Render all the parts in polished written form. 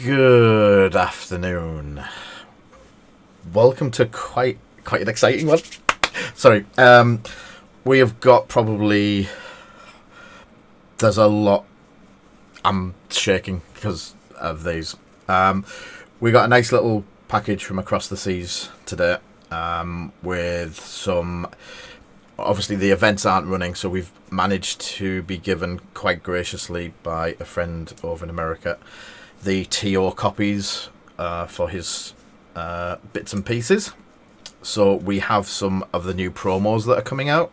Good afternoon. Welcome to quite an exciting one. Sorry, we have got probably. There's a lot. I'm shaking because of these. We got a nice little package from across the seas today, with some. Obviously, the events aren't running, so we've managed to be given quite graciously by a friend over in America the TO copies for his bits and pieces. So we have some of the new promos that are coming out,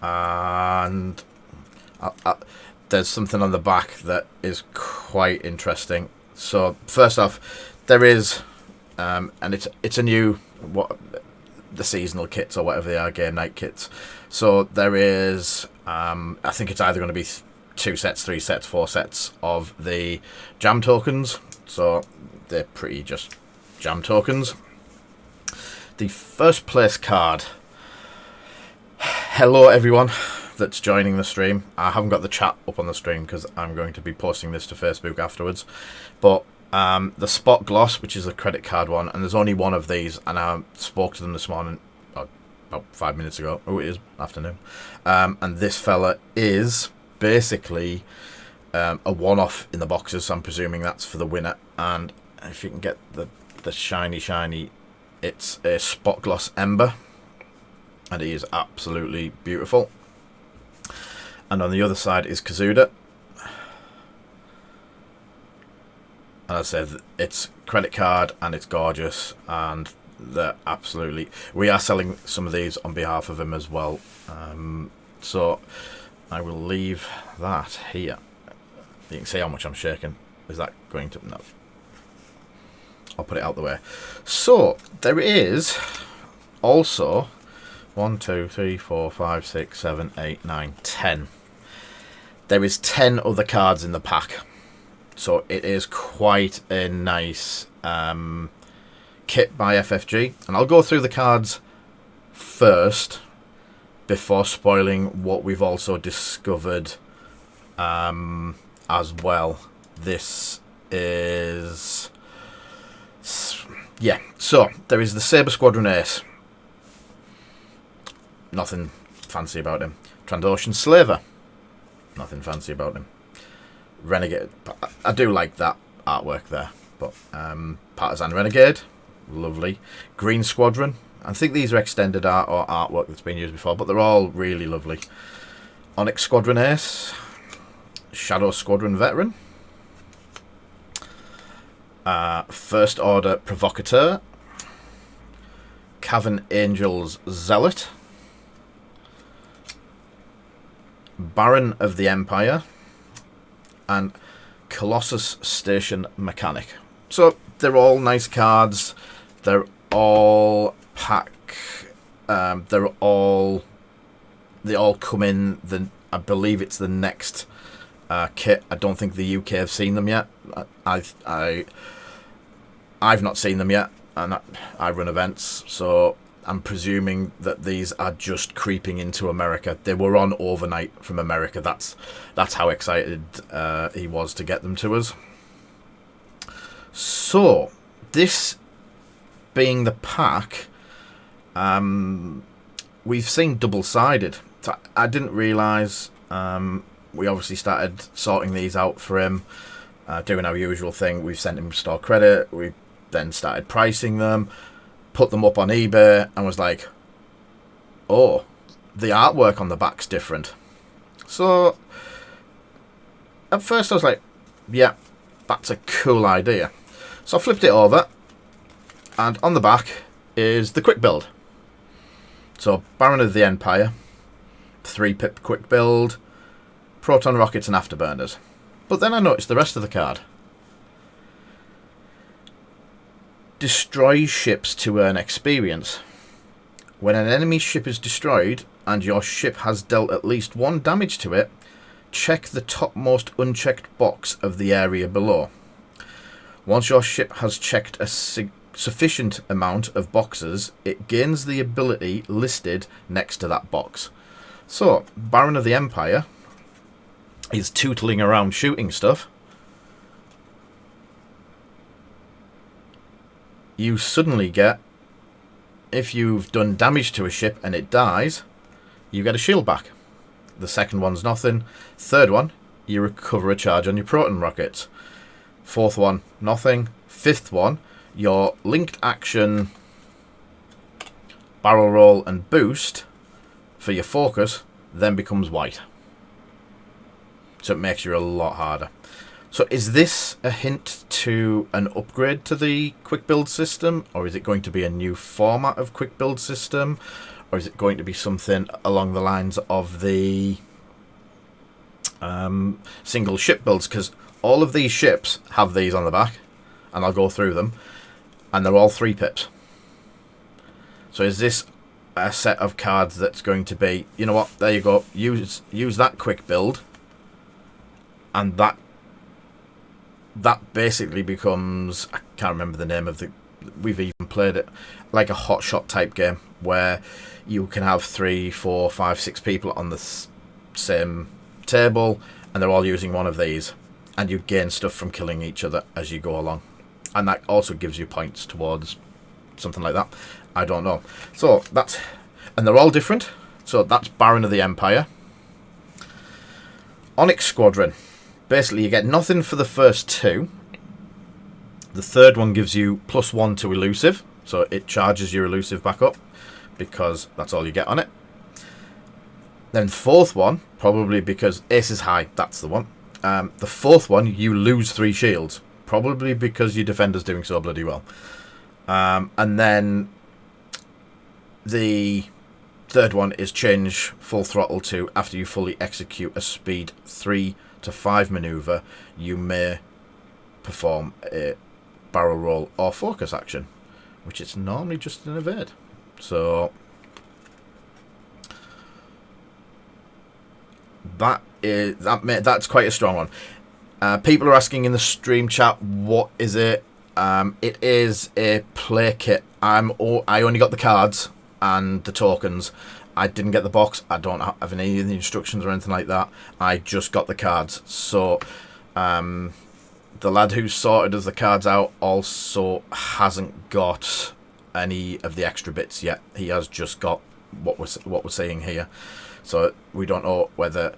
and there's something on the back that is quite interesting. So first off, there is, and it's a new the seasonal kits or whatever they are, game night kits. So there is, I think it's either going to be 2 sets, 3 sets, 4 sets of the jam tokens. So they're pretty just jam tokens. The first place card. Hello everyone that's joining the stream. I haven't got the chat up on the stream because I'm going to be posting this to Facebook afterwards. But the Spot Gloss, which is a credit card one, and there's only one of these, and I spoke to them this morning, about 5 minutes ago. Oh, it is afternoon. And this fella is basically a one-off in the boxes, so I'm presuming that's for the winner. And if you can get the shiny, it's a Spot Gloss Ember, and he is absolutely beautiful. And on the other side is Kazuda. And I said it's credit card and it's gorgeous, and they're absolutely. We are selling some of these on behalf of him as well. So I will leave that here. You can see how much I'm shaking. Is that going to... No. I'll put it out the way. So there is also 1, 2, 3, 4, 5, 6, 7, 8, 9, 10. There is 10 other cards in the pack. So it is quite a nice kit by FFG. And I'll go through the cards first before spoiling what we've also discovered as well. This is... Yeah, so there is the Sabre Squadron Ace. Nothing fancy about him. Trandoshan Slaver. Nothing fancy about him. Renegade. I do like that artwork there. But Partisan Renegade. Lovely. Green Squadron. I think these are extended art or artwork that's been used before, but they're all really lovely. Onyx Squadron Ace. Shadow Squadron Veteran. First Order Provocateur. Cavern Angels Zealot. Baron of the Empire. And Colossus Station Mechanic. So they're all nice cards. They're all pack. They all come in the. I believe it's the next kit. I don't think the UK have seen them yet. I've not seen them yet, and I run events, so I'm presuming that these are just creeping into America. They were on overnight from America. That's how excited he was to get them to us. So this being the pack, we've seen double-sided. So I didn't realise. We obviously started sorting these out for him, doing our usual thing. We've sent him store credit. We then started pricing them, put them up on eBay, and was like, oh, the artwork on the back's different. So at first I was like, yeah, that's a cool idea. So I flipped it over, and on the back is the Quickbuild. So Baron of the Empire, 3-pip Quickbuild, proton rockets and afterburners. But then I noticed the rest of the card. Destroy ships to earn experience. When an enemy ship is destroyed and your ship has dealt at least 1 damage to it, check the topmost unchecked box of the area below. Once your ship has checked a sufficient amount of boxes, it gains the ability listed next to that box. So, Baron of the Empire is tootling around shooting stuff. you suddenly get, if you've done damage to a ship and it dies, you get a shield back. The second one's nothing. Third one, you recover a charge on your proton rockets. Fourth one, nothing. Fifth one, your linked action barrel roll and boost for your focus then becomes white. So it makes you a lot harder. So is this a hint to an upgrade to the quick build system, or is it going to be a new format of quick build system, or is it going to be something along the lines of the single ship builds? Because all of these ships have these on the back, and I'll go through them, and they're all 3 pips. So is this a set of cards that's going to be, you know what, there you go, use that quick build, and that basically becomes, I can't remember the name of the, we've even played it, like a hot shot type game where you can have 3, 4, 5, 6 people on the same table and they're all using one of these, and you gain stuff from killing each other as you go along, and that also gives you points towards something like that. I don't know. So that's, and they're all different. So that's Baron of the Empire. Onyx Squadron. Basically, you get nothing for the first 2. The third one gives you +1 to elusive, so it charges your elusive back up, because that's all you get on it. Then fourth one, probably because Ace is high, that's the one. The fourth one, you lose 3 shields, probably because your defender's doing so bloody well. And then the third one is change full throttle to, after you fully execute a speed 3 to 5 maneuver, you may perform a barrel roll or focus action, which is normally just an evade. So that's quite a strong one. People are asking in the stream chat, what is it? It is a play kit. I only got the cards and the tokens. I didn't get the box. I don't have any of the instructions or anything like that. I just got the cards. So the lad who sorted us the cards out also hasn't got any of the extra bits yet. He has just got what we're saying here. So we don't know whether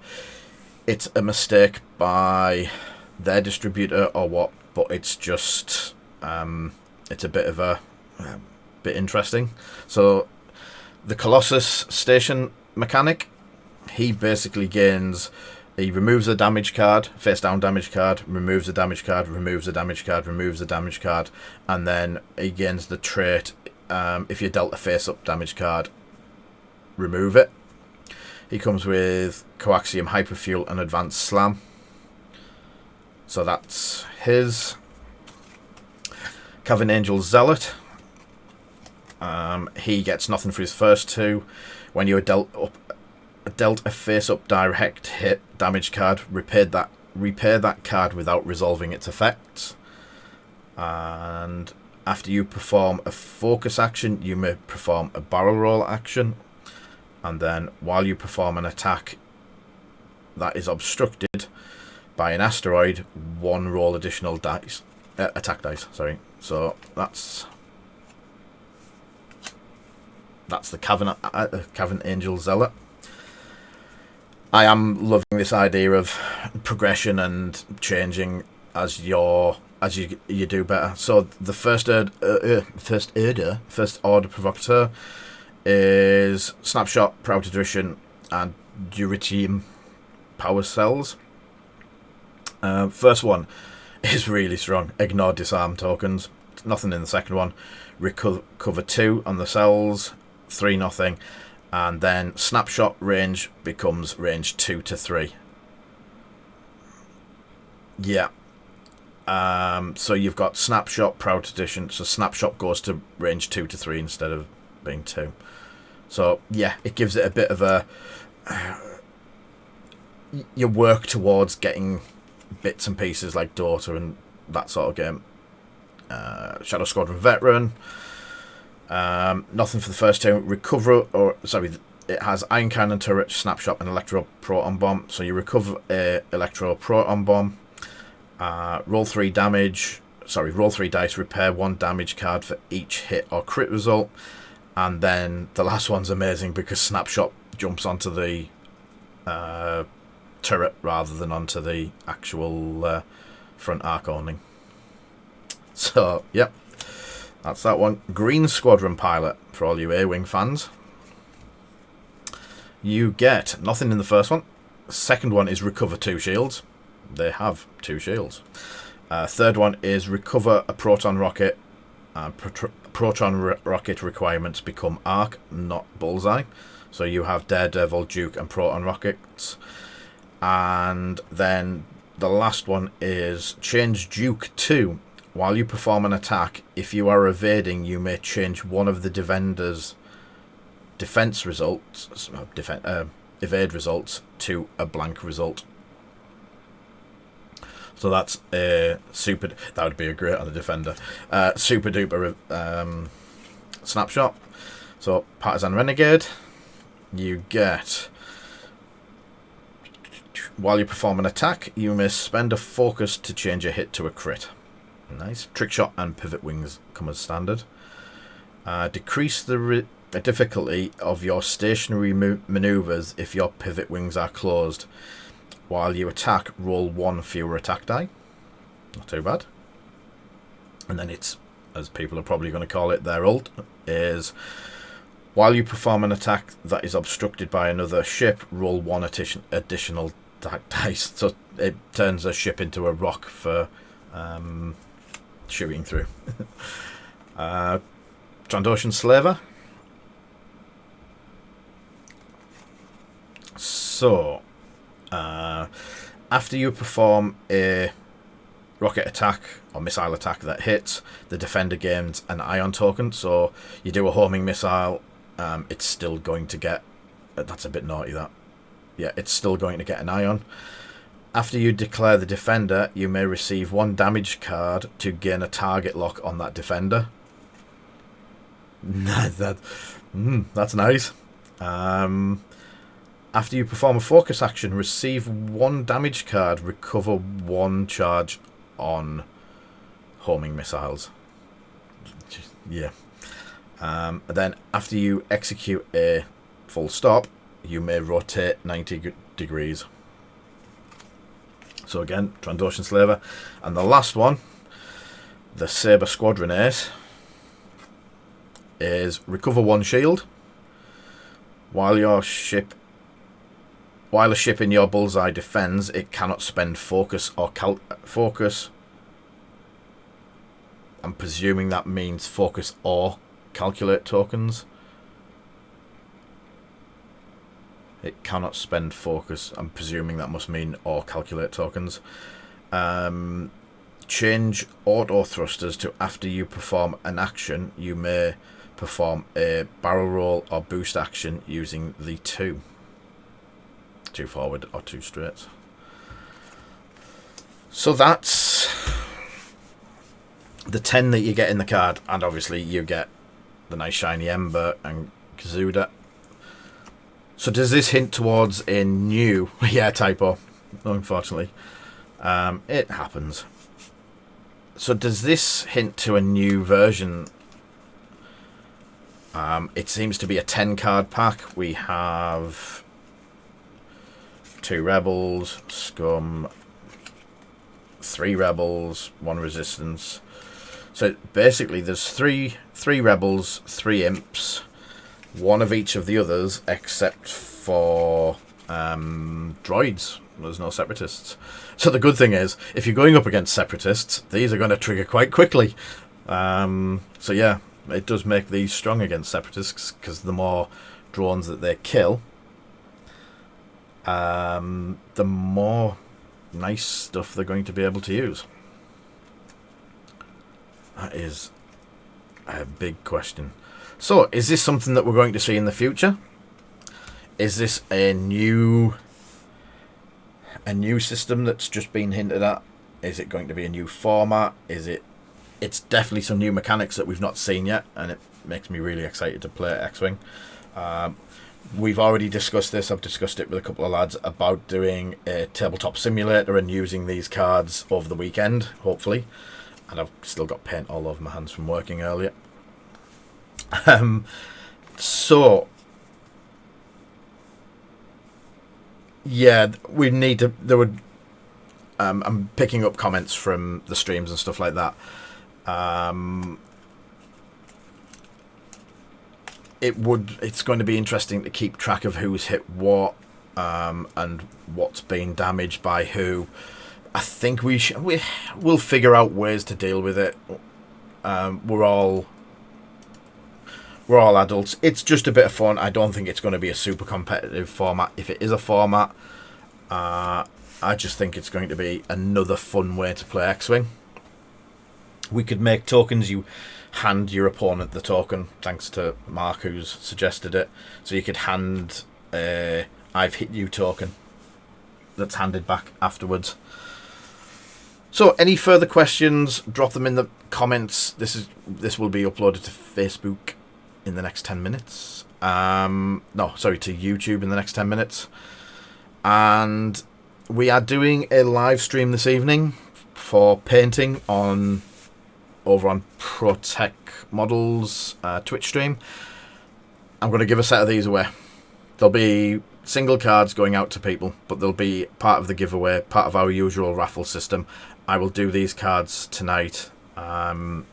it's a mistake by their distributor or what, but it's just it's a bit of a bit interesting. So the Colossus station mechanic, he basically gains, he removes a damage card, face down damage card, removes a damage card, removes a damage card, removes a damage card, and then he gains the trait, if you're dealt a face up damage card, remove it. He comes with Coaxium Hyperfuel and Advanced Slam. So that's his. Cavern Angel Zealot. He gets nothing for his first 2. When you are dealt a face-up direct hit damage card, repair that card without resolving its effects. And after you perform a focus action, you may perform a barrel roll action. And then while you perform an attack that is obstructed by an asteroid, 1 roll additional dice, attack dice. Sorry. So that's the Cavern Angel Zealot. I am loving this idea of progression and changing as you do better. So the first order provocateur is Snapshot, Proud Attrition, and Duritium power cells. First one is really strong. Ignore disarm tokens. Nothing in the second one. Recover 2 on the cells. 3 nothing. And then Snapshot range becomes range 2 to 3. Yeah. So you've got Snapshot, Proud Edition. So Snapshot goes to range 2 to 3 instead of being 2. So yeah, it gives it a bit of a you work towards getting bits and pieces like Daughter and that sort of game. Shadow Squadron Veteran. Nothing for the first 2. Recover, it has Iron Cannon Turret, Snapshot, and Electro Proton Bomb. So you recover a Electro Proton Bomb. Roll 3 damage. roll 3 dice, repair 1 damage card for each hit or crit result. And then the last one's amazing because Snapshot jumps onto the turret rather than onto the actual front arc only. So, yep, that's that one. Green Squadron Pilot, for all you A-Wing fans. You get nothing in the first one. Second one is recover 2 shields. They have 2 shields. Third one is recover a proton rocket. Proton rocket requirements become arc, not bullseye. So you have Daredevil, Duke, and proton rockets. And then the last one is change Duke to, while you perform an attack, if you are evading, you may change one of the defender's defense results, evade results, to a blank result. So that's a super. That would be a great on a defender. Super duper snapshot. So Partisan Renegade, you get, while you perform an attack, you may spend a focus to change a hit to a crit. Nice. Trick shot and pivot wings come as standard. Decrease the difficulty of your stationary maneuvers if your pivot wings are closed. While you attack, roll 1 fewer attack die. Not too bad. And then it's, as people are probably going to call it, their ult is, while you perform an attack that is obstructed by another ship, roll 1 additional dice. So it turns a ship into a rock for shooting through. Trandoshan Slaver. So, after you perform a rocket attack or missile attack that hits, the defender gains an ion token. So you do a homing missile, it's still going to get, that's a bit naughty that, yeah, it's still going to get an ion. After you declare the defender, you may receive 1 damage card to gain a target lock on that defender. That's nice. After you perform a focus action, receive 1 damage card, recover 1 charge on homing missiles. Yeah. Then after you execute a full stop, you may rotate 90 degrees. So again, Trandoshan Slaver. And the last one, the Saber Squadron Ace, is recover 1 shield. While a ship in your bullseye defends, it cannot spend focus or focus. I'm presuming that means focus or calculate tokens. It cannot spend focus. I'm presuming that must mean or calculate tokens. Change auto thrusters to after you perform an action, you may perform a barrel roll or boost action using the 2 forward or 2 straights. So that's the 10 that you get in the card, and obviously you get the nice shiny Ember and Kazuda. So does this hint towards a new yeah, typo, unfortunately. It happens. So does this hint to a new version? It seems to be a 10 card pack. We have 2 rebels, scum, 3 rebels, 1 resistance. So basically there's 3 rebels, 3 imps, 1 of each of the others except for droids. There's no separatists. So the good thing is, if you're going up against separatists, these are going to trigger quite quickly. So yeah, it does make these strong against separatists, because the more drones that they kill, the more nice stuff they're going to be able to use. That is a big question. So, is this something that we're going to see in the future? Is this a new system that's just been hinted at? Is it going to be a new format? It's definitely some new mechanics that we've not seen yet, and it makes me really excited to play X-Wing. We've already discussed this. I've discussed it with a couple of lads about doing a tabletop simulator and using these cards over the weekend, hopefully. and I've still got paint all over my hands from working earlier. So yeah, we need to. There would. I'm picking up comments from the streams and stuff like that. It's going to be interesting to keep track of who's hit what, and what's been damaged by who. I think we'll figure out ways to deal with it. We're all adults. It's just a bit of fun. I don't think it's going to be a super competitive format. If it is a format, I just think it's going to be another fun way to play X-Wing. We could make tokens. You hand your opponent the token, thanks to Mark who's suggested it. So you could hand I've hit you token that's handed back afterwards. So any further questions, drop them in the comments. This will be uploaded to Facebook in the next 10 minutes. To YouTube in the next 10 minutes. And we are doing a live stream this evening for painting over on ProTech Models Twitch stream. I'm going to give a set of these away. There'll be single cards going out to people, but they'll be part of the giveaway, part of our usual raffle system. I will do these cards tonight. That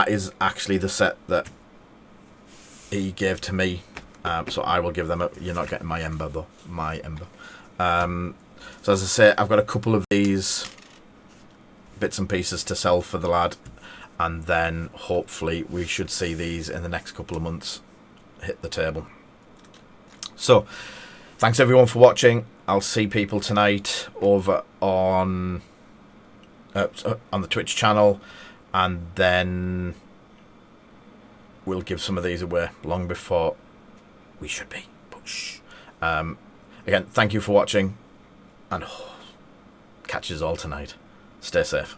is actually the set that he gave to me. So I will give them you're not getting my Ember though. My Ember. So as I say, I've got a couple of these bits and pieces to sell for the lad. And then hopefully we should see these in the next couple of months hit the table. So thanks everyone for watching. I'll see people tonight over on the Twitch channel. And then we'll give some of these away long before we should be. Push. Again, thank you for watching, and catch us all tonight. Stay safe.